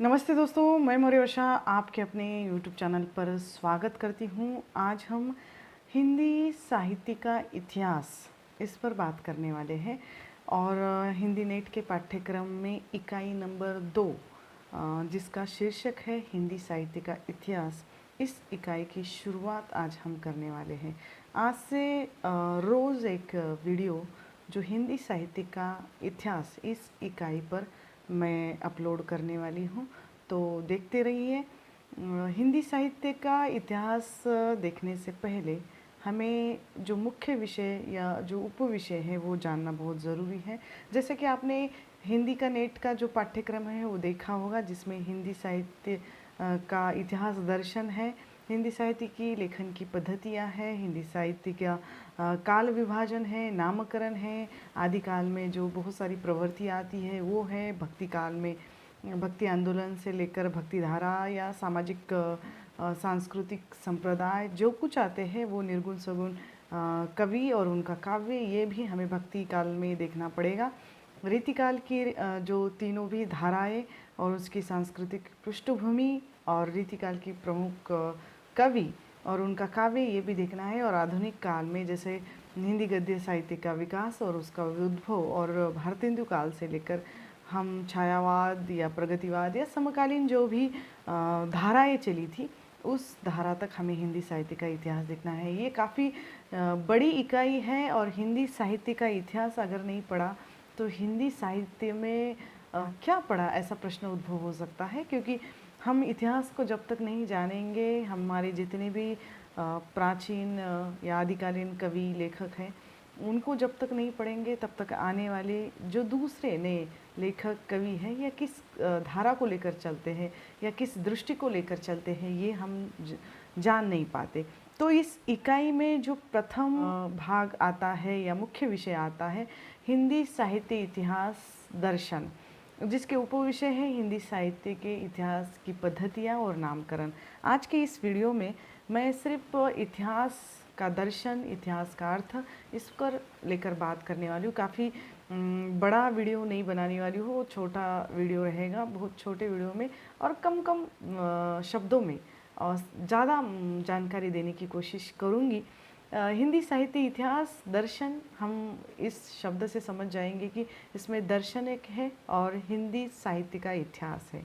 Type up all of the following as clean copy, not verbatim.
नमस्ते दोस्तों, मैं मौर्यवर्षा आपके अपने YouTube चैनल पर स्वागत करती हूँ। आज हम हिंदी साहित्य का इतिहास इस पर बात करने वाले हैं और हिंदी नेट के पाठ्यक्रम में इकाई नंबर 2 जिसका शीर्षक है हिंदी साहित्य का इतिहास, इस इकाई की शुरुआत आज हम करने वाले हैं। आज से रोज़ एक वीडियो जो हिंदी साहित्य का इतिहास इस इकाई पर मैं अपलोड करने वाली हूँ, तो देखते रहिए। हिंदी साहित्य का इतिहास देखने से पहले हमें जो मुख्य विषय या जो उपविषय है वो जानना बहुत ज़रूरी है। जैसे कि आपने हिंदी का नेट का जो पाठ्यक्रम है वो देखा होगा, जिसमें हिंदी साहित्य का इतिहास दर्शन है, हिंदी साहित्य की लेखन की पद्धतियाँ हैं, हिंदी साहित्य का काल विभाजन है, नामकरण है, आदिकाल में जो बहुत सारी प्रवृत्ति आती है वो है, भक्ति काल में भक्ति आंदोलन से लेकर भक्ति धारा या सामाजिक सांस्कृतिक संप्रदाय जो कुछ आते हैं वो निर्गुण सगुण कवि और उनका काव्य, ये भी हमें भक्ति काल में देखना पड़ेगा। रीतिकाल की जो तीनों भी धाराएं और उसकी सांस्कृतिक पृष्ठभूमि और रीतिकाल की प्रमुख कवि और उनका काव्य, ये भी देखना है। और आधुनिक काल में जैसे हिंदी गद्य साहित्य का विकास और उसका उद्भव और भारतेंदु काल से लेकर हम छायावाद या प्रगतिवाद या समकालीन जो भी धाराएं चली थी उस धारा तक हमें हिंदी साहित्य का इतिहास देखना है। ये काफ़ी बड़ी इकाई है और हिंदी साहित्य का इतिहास अगर नहीं पढ़ा तो हिंदी साहित्य में क्या पढ़ा, ऐसा प्रश्न उद्भव हो सकता है। क्योंकि हम इतिहास को जब तक नहीं जानेंगे, हमारे जितने भी प्राचीन या आदिकालीन कवि लेखक हैं उनको जब तक नहीं पढ़ेंगे तब तक आने वाले जो दूसरे नए लेखक कवि हैं या किस धारा को लेकर चलते हैं या किस दृष्टि को लेकर चलते हैं ये हम जान नहीं पाते। तो इस इकाई में जो प्रथम भाग आता है या मुख्य विषय आता है हिंदी साहित्य इतिहास दर्शन, जिसके उपविषय है हिंदी साहित्य के इतिहास की पद्धतियाँ और नामकरण। आज के इस वीडियो में मैं सिर्फ इतिहास का दर्शन, इतिहास का अर्थ, इस पर लेकर बात करने वाली हूँ। काफ़ी बड़ा वीडियो नहीं बनाने वाली हूँ, छोटा वीडियो रहेगा, बहुत छोटे वीडियो में और कम शब्दों में और ज़्यादा जानकारी देने की कोशिश करूँगी। हिंदी साहित्य इतिहास दर्शन, हम इस शब्द से समझ जाएंगे कि इसमें दर्शन एक है और हिंदी साहित्य का इतिहास है।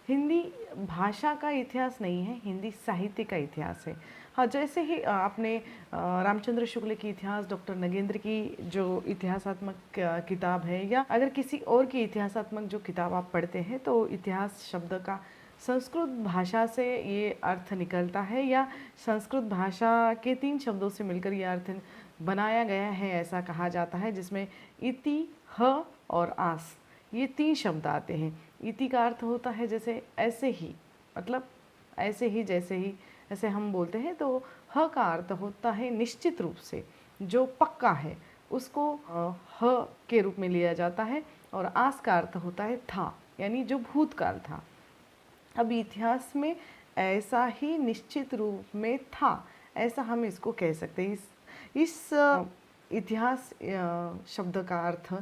हिंदी भाषा का इतिहास नहीं है, हिंदी साहित्य का इतिहास है। हाँ, जैसे ही आपने रामचंद्र शुक्ल की इतिहास, डॉक्टर नगेंद्र की जो इतिहासात्मक किताब है या अगर किसी और की इतिहासात्मक जो किताब आप पढ़ते हैं तो इतिहास शब्द का संस्कृत भाषा से ये अर्थ निकलता है या संस्कृत भाषा के 3 शब्दों से मिलकर ये अर्थ बनाया गया है, ऐसा कहा जाता है, जिसमें इति, ह और आस, ये 3 शब्द आते हैं। इति का अर्थ होता है जैसे ऐसे ही, मतलब ऐसे ही, जैसे ही, ऐसे हम बोलते हैं। तो ह का अर्थ होता है निश्चित रूप से, जो पक्का है उसको ह के रूप में लिया जाता है। और आस का अर्थ होता है था, यानी जो भूतकाल था। अब इतिहास में ऐसा ही निश्चित रूप में था, ऐसा हम इसको कह सकते हैं। इस इतिहास शब्द का अर्थ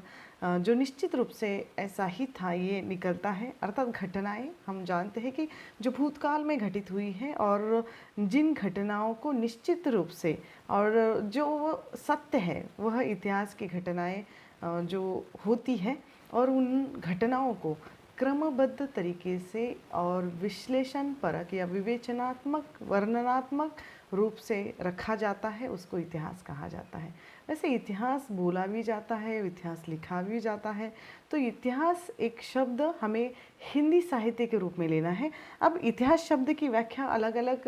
जो निश्चित रूप से ऐसा ही था ये निकलता है, अर्थात घटनाएं हम जानते हैं कि जो भूतकाल में घटित हुई है और जिन घटनाओं को निश्चित रूप से और जो सत्य है वह इतिहास की घटनाएं जो होती है और उन घटनाओं को क्रमबद्ध तरीके से और विश्लेषण परक या विवेचनात्मक, वर्णनात्मक रूप से रखा जाता है, उसको इतिहास कहा जाता है। वैसे इतिहास बोला भी जाता है, इतिहास लिखा भी जाता है। तो इतिहास एक शब्द हमें हिंदी साहित्य के रूप में लेना है। अब इतिहास शब्द की व्याख्या अलग अलग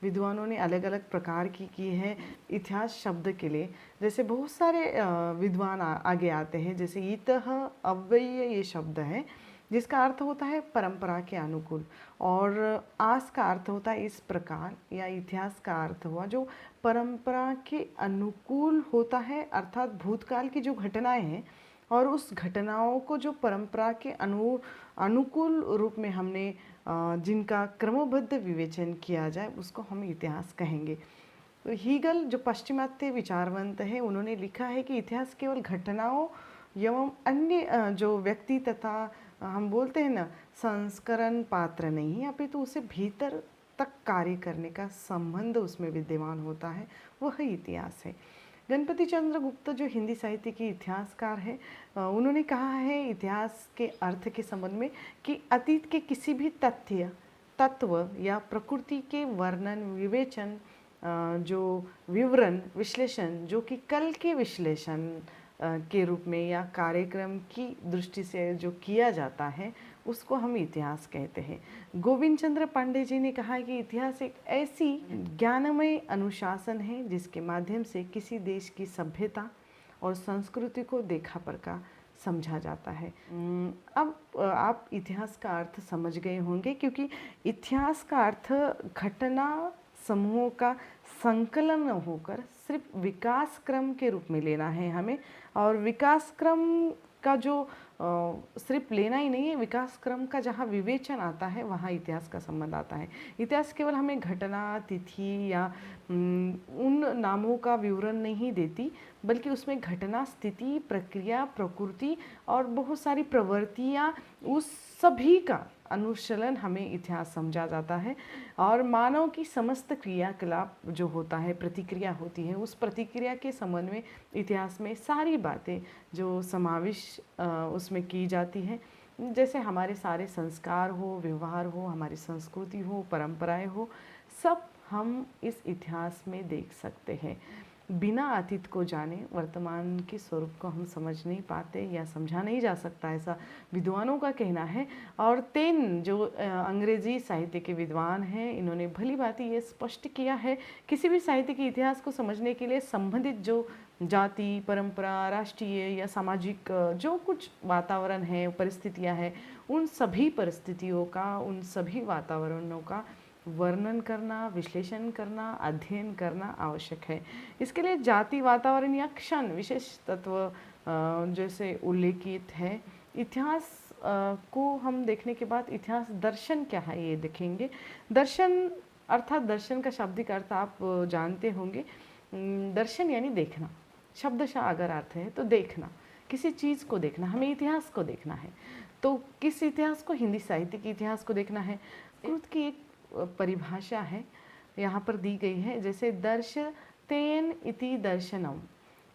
विद्वानों ने अलग अलग प्रकार की है इतिहास शब्द के लिए। जैसे बहुत सारे विद्वान आगे आते हैं, जैसे इतः अव्यय ये शब्द है जिसका अर्थ होता है परंपरा के अनुकूल, और आस का अर्थ होता है इस प्रकार, या इतिहास का अर्थ हुआ जो परंपरा के अनुकूल होता है, अर्थात भूतकाल की जो घटनाएं हैं और उस घटनाओं को जो परंपरा के अनुकूल रूप में हमने जिनका क्रमबद्ध विवेचन किया जाए उसको हम इतिहास कहेंगे। तो हीगल जो पश्चिमात्य विचारवंत है उन्होंने लिखा है कि इतिहास केवल घटनाओं एवं अन्य जो व्यक्ति तथा हम बोलते हैं ना, संस्करण पात्र नहीं, अपितु उसे भीतर तक कार्य करने का संबंध उसमें विद्यमान होता है, वह इतिहास है। गणपति चंद्र गुप्त जो हिंदी साहित्य के इतिहासकार हैं, उन्होंने कहा है इतिहास के अर्थ के संबंध में कि अतीत के किसी भी तथ्य, तत्व या प्रकृति के वर्णन, विवेचन, जो विवरण, विश्लेषण जो कि कल के विश्लेषण के रूप में या कार्यक्रम की दृष्टि से जो किया जाता है, उसको हम इतिहास कहते हैं। गोविंद चंद्र पांडे जी ने कहा है कि इतिहास एक ऐसी ज्ञानमय अनुशासन है जिसके माध्यम से किसी देश की सभ्यता और संस्कृति को देखा परखा समझा जाता है। अब आप इतिहास का अर्थ समझ गए होंगे, क्योंकि इतिहास का अर्थ घटना समूहों का संकलन होकर सिर्फ विकास क्रम के रूप में लेना है हमें। और विकास क्रम का जो सिर्फ लेना ही नहीं है, विकास क्रम का जहाँ विवेचन आता है वहाँ इतिहास का संबंध आता है। इतिहास केवल हमें घटना, तिथि या उन नामों का विवरण नहीं देती, बल्कि उसमें घटना, स्थिति, प्रक्रिया, प्रकृति और बहुत सारी प्रवृत्तियाँ, उस सभी का अनुशीलन हमें इतिहास समझा जाता है। और मानव की समस्त क्रियाकलाप जो होता है, प्रतिक्रिया होती है, उस प्रतिक्रिया के संबंध में इतिहास में सारी बातें जो समावेश उसमें की जाती है, जैसे हमारे सारे संस्कार हो, व्यवहार हो, हमारी संस्कृति हो, परंपराएं हो, सब हम इस इतिहास में देख सकते हैं। बिना अतीत को जाने वर्तमान के स्वरूप को हम समझ नहीं पाते या समझा नहीं जा सकता, ऐसा विद्वानों का कहना है। और तेन जो अंग्रेजी साहित्य के विद्वान हैं, इन्होंने भली भांति ये स्पष्ट किया है, किसी भी साहित्य के इतिहास को समझने के लिए संबंधित जो जाति, परंपरा, राष्ट्रीय या सामाजिक जो कुछ वातावरण है, परिस्थितियाँ हैं, उन सभी परिस्थितियों का, उन सभी वातावरणों का वर्णन करना, विश्लेषण करना, अध्ययन करना आवश्यक है। इसके लिए जाति, वातावरण या क्षण विशेष तत्व जैसे उल्लेखित है। इतिहास को हम देखने के बाद इतिहास दर्शन क्या है ये देखेंगे। दर्शन अर्थात दर्शन का शाब्दिक अर्थ आप जानते होंगे। दर्शन यानी देखना, शब्दशः अगर अर्थ है तो देखना, किसी चीज़ को देखना, हमें इतिहास को देखना है। तो किस इतिहास को? हिंदी साहित्य के इतिहास को देखना है। संस्कृत की एक परिभाषा है यहाँ पर दी गई है, जैसे दर्शतेन इति दर्शनम,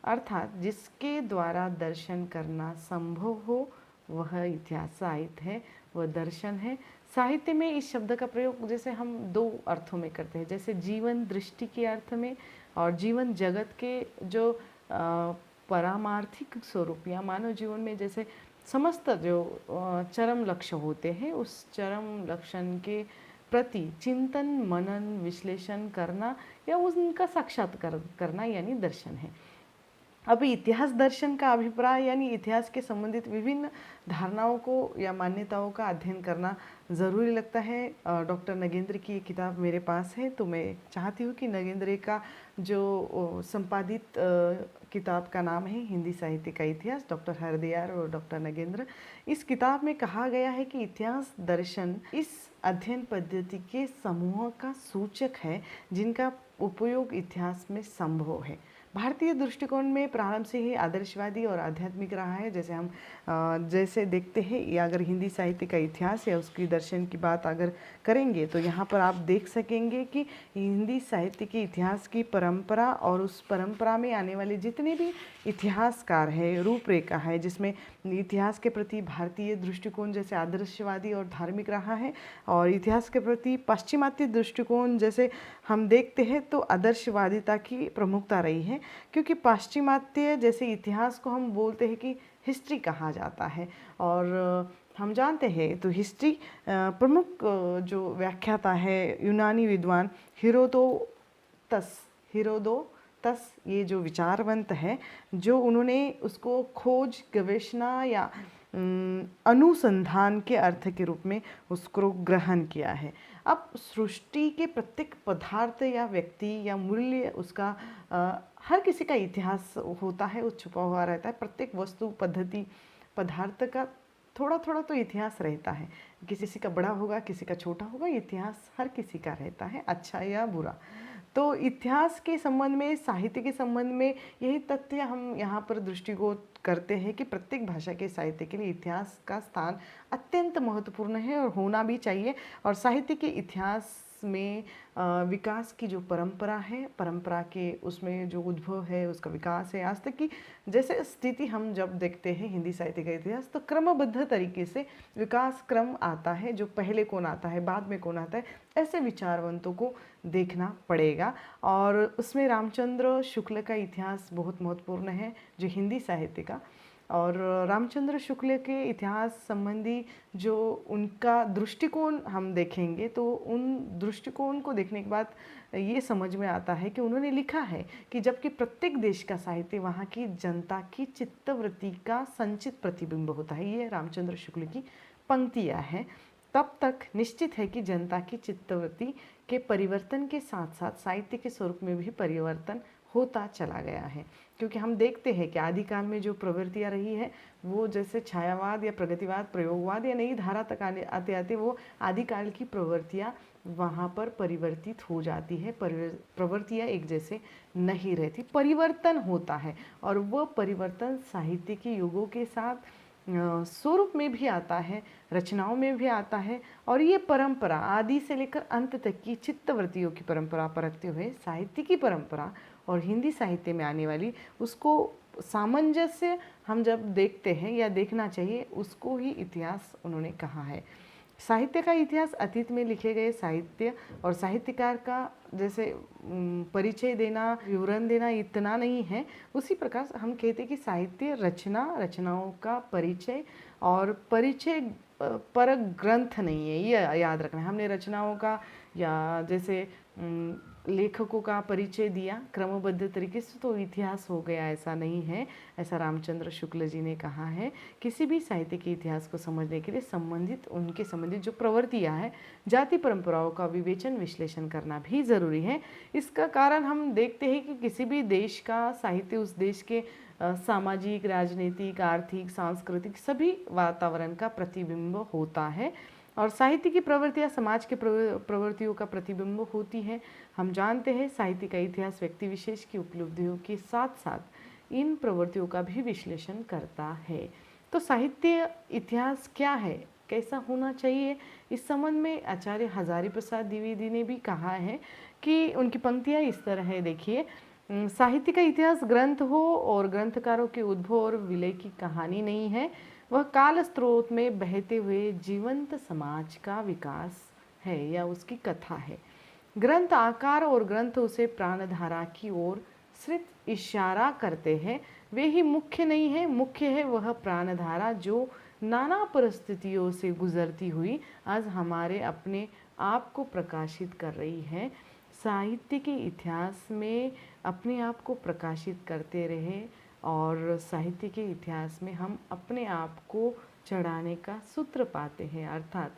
अर्थात जिसके द्वारा दर्शन करना संभव हो वह इतिहास साहित्य है, वह दर्शन है। साहित्य में इस शब्द का प्रयोग जैसे हम दो अर्थों में करते हैं, जैसे जीवन दृष्टि के अर्थ में और जीवन जगत के जो परमार्थिक स्वरूप या मानव जीवन में जैसे समस्त जो चरम लक्ष्य होते हैं, उस चरम लक्षण के प्रति चिंतन, मनन, विश्लेषण करना या उनका साक्षात्कार करना यानी दर्शन है। अब इतिहास दर्शन का अभिप्राय यानी इतिहास के संबंधित विभिन्न धारणाओं को या मान्यताओं का अध्ययन करना ज़रूरी लगता है। डॉक्टर नगेंद्र की ये किताब मेरे पास है, तो मैं चाहती हूँ कि नगेंद्र का जो संपादित किताब का नाम है हिंदी साहित्य का इतिहास, डॉक्टर हरदयाल और डॉक्टर नगेंद्र, इस किताब में कहा गया है कि इतिहास दर्शन इस अध्ययन पद्धति के समूह का सूचक है जिनका उपयोग इतिहास में संभव है। भारतीय दृष्टिकोण में प्रारंभ से ही आदर्शवादी और आध्यात्मिक रहा है। जैसे हम जैसे देखते हैं, या अगर हिंदी साहित्य का इतिहास या उसकी दर्शन की बात अगर करेंगे तो यहाँ पर आप देख सकेंगे कि हिंदी साहित्य के इतिहास की परंपरा और उस परंपरा में आने वाले जितने भी इतिहासकार है, रूपरेखा है, जिसमें इतिहास के प्रति भारतीय दृष्टिकोण जैसे आदर्शवादी और धार्मिक रहा है, और इतिहास के प्रति पाश्चिमात्य दृष्टिकोण जैसे हम देखते हैं तो आदर्शवादिता की प्रमुखता रही है। क्योंकि पाश्चिमात्य जैसे इतिहास को हम बोलते हैं कि हिस्ट्री कहा जाता है, और हम जानते हैं तो हिस्ट्री प्रमुख जो व्याख्याता है यूनानी विद्वान हेरोदोतस, ये जो विचारवंत है, जो उन्होंने उसको खोज, गवेषणा या अनुसंधान के अर्थ के रूप में उसको ग्रहण किया है। अब सृष्टि के प्रत्येक पदार्थ या व्यक्ति या मूल्य उसका हर किसी का इतिहास होता है, वो छुपा हुआ रहता है। प्रत्येक वस्तु, पद्धति, पदार्थ का थोड़ा थोड़ा तो इतिहास रहता है। किसी का बड़ा होगा, किसी का छोटा होगा, इतिहास हर किसी का रहता है, अच्छा या बुरा। तो इतिहास के संबंध में, साहित्य के संबंध में यही तथ्य हम यहाँ पर दृष्टिकोण करते हैं कि प्रत्येक भाषा के साहित्य के लिए इतिहास का स्थान अत्यंत महत्वपूर्ण है और होना भी चाहिए। और साहित्य के इतिहास में विकास की जो परंपरा है, परंपरा के उसमें जो उद्भव है, उसका विकास है, आज तक की जैसे स्थिति हम जब देखते हैं हिंदी साहित्य का इतिहास, तो क्रमबद्ध तरीके से विकास क्रम आता है। जो पहले कौन आता है, बाद में कौन आता है, ऐसे विचारवंतों को देखना पड़ेगा। और उसमें रामचंद्र शुक्ल का इतिहास बहुत महत्वपूर्ण है जो हिंदी साहित्य का। और रामचंद्र शुक्ल के इतिहास संबंधी जो उनका दृष्टिकोण हम देखेंगे तो उन दृष्टिकोण को देखने के बाद ये समझ में आता है कि उन्होंने लिखा है कि जबकि प्रत्येक देश का साहित्य वहाँ की जनता की चित्तवृत्ति का संचित प्रतिबिंब होता है, ये रामचंद्र शुक्ल की पंक्तियाँ हैं, तब तक निश्चित है कि जनता की चित्तवृत्ति के परिवर्तन के साथ साथ साहित्य के स्वरूप में भी परिवर्तन होता चला गया है। क्योंकि हम देखते हैं कि आदिकाल में जो प्रवृत्तियाँ रही है वो जैसे छायावाद या प्रगतिवाद, प्रयोगवाद या नई धारा तक आते आते वो आदिकाल की प्रवृत्तियाँ वहाँ पर परिवर्तित हो जाती है। प्रवृत्तियाँ एक जैसे नहीं रहती, परिवर्तन होता है। और वह परिवर्तन साहित्य के युगों के साथ स्वरूप में भी आता है, रचनाओं में भी आता है। और ये परंपरा आदि से लेकर अंत तक की चित्तवृत्तियों की परंपरा परखते हुए साहित्य की परंपरा और हिंदी साहित्य में आने वाली उसको सामंजस्य हम जब देखते हैं या देखना चाहिए, उसको ही इतिहास उन्होंने कहा है। साहित्य का इतिहास अतीत में लिखे गए साहित्य और साहित्यकार का जैसे परिचय देना, विवरण देना इतना नहीं है, उसी प्रकार हम कहते हैं कि साहित्य रचनाओं का परिचय और परिचय पर ग्रंथ नहीं है, ये याद रखना है। हमने रचनाओं का या जैसे लेखकों का परिचय दिया क्रमबद्ध तरीके से तो इतिहास हो गया, ऐसा नहीं है। ऐसा रामचंद्र शुक्ल जी ने कहा है। किसी भी साहित्य के इतिहास को समझने के लिए उनके संबंधित जो प्रवृत्तियाँ हैं, जाति परंपराओं का विवेचन विश्लेषण करना भी ज़रूरी है। इसका कारण हम देखते हैं कि किसी भी देश का साहित्य उस देश के सामाजिक, राजनीतिक, आर्थिक, सांस्कृतिक सभी वातावरण का प्रतिबिंब होता है। और साहित्य की प्रवृत्तियाँ समाज के प्रवृत्तियों का प्रतिबिंब होती है। हम जानते हैं साहित्य का इतिहास व्यक्ति विशेष की उपलब्धियों के साथ साथ इन प्रवृत्तियों का भी विश्लेषण करता है। तो साहित्य इतिहास क्या है, कैसा होना चाहिए, इस संबंध में आचार्य हजारी प्रसाद द्विवेदी ने भी कहा है कि उनकी पंक्तियाँ इस तरह है, देखिए, साहित्य का इतिहास ग्रंथ हो और ग्रंथकारों के उद्भव और विलय की कहानी नहीं है, वह काल स्रोत में बहते हुए जीवंत समाज का विकास है या उसकी कथा है। ग्रंथ आकार और ग्रंथ उसे प्राणधारा की ओर सिर्फ इशारा करते हैं, वे ही मुख्य नहीं है। मुख्य है वह प्राणधारा जो नाना परिस्थितियों से गुजरती हुई आज हमारे अपने आप को प्रकाशित कर रही है। साहित्य के इतिहास में अपने आप को प्रकाशित करते रहे और साहित्य के इतिहास में हम अपने आप को चढ़ाने का सूत्र पाते हैं। अर्थात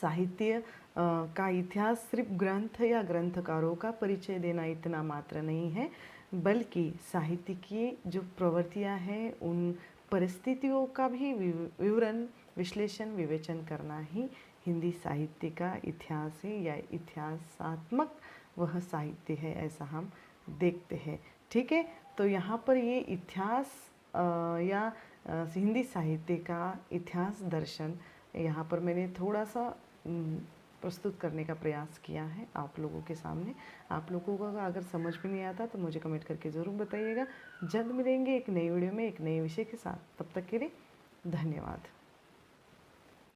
साहित्य का इतिहास सिर्फ ग्रंथ या ग्रंथकारों का परिचय देना इतना मात्र नहीं है, बल्कि साहित्य की जो प्रवृत्तियाँ हैं उन परिस्थितियों का भी विवरण, विश्लेषण, विवेचन करना ही हिंदी साहित्य का इतिहास है या इतिहासात्मक वह साहित्य है, ऐसा हम देखते हैं। ठीक है, तो यहाँ पर ये इतिहास या हिंदी साहित्य का इतिहास दर्शन यहाँ पर मैंने थोड़ा सा प्रस्तुत करने का प्रयास किया है आप लोगों के सामने। आप लोगों को अगर समझ में नहीं आता तो मुझे कमेंट करके ज़रूर बताइएगा। जल्द मिलेंगे एक नई वीडियो में एक नए विषय के साथ, तब तक के लिए धन्यवाद।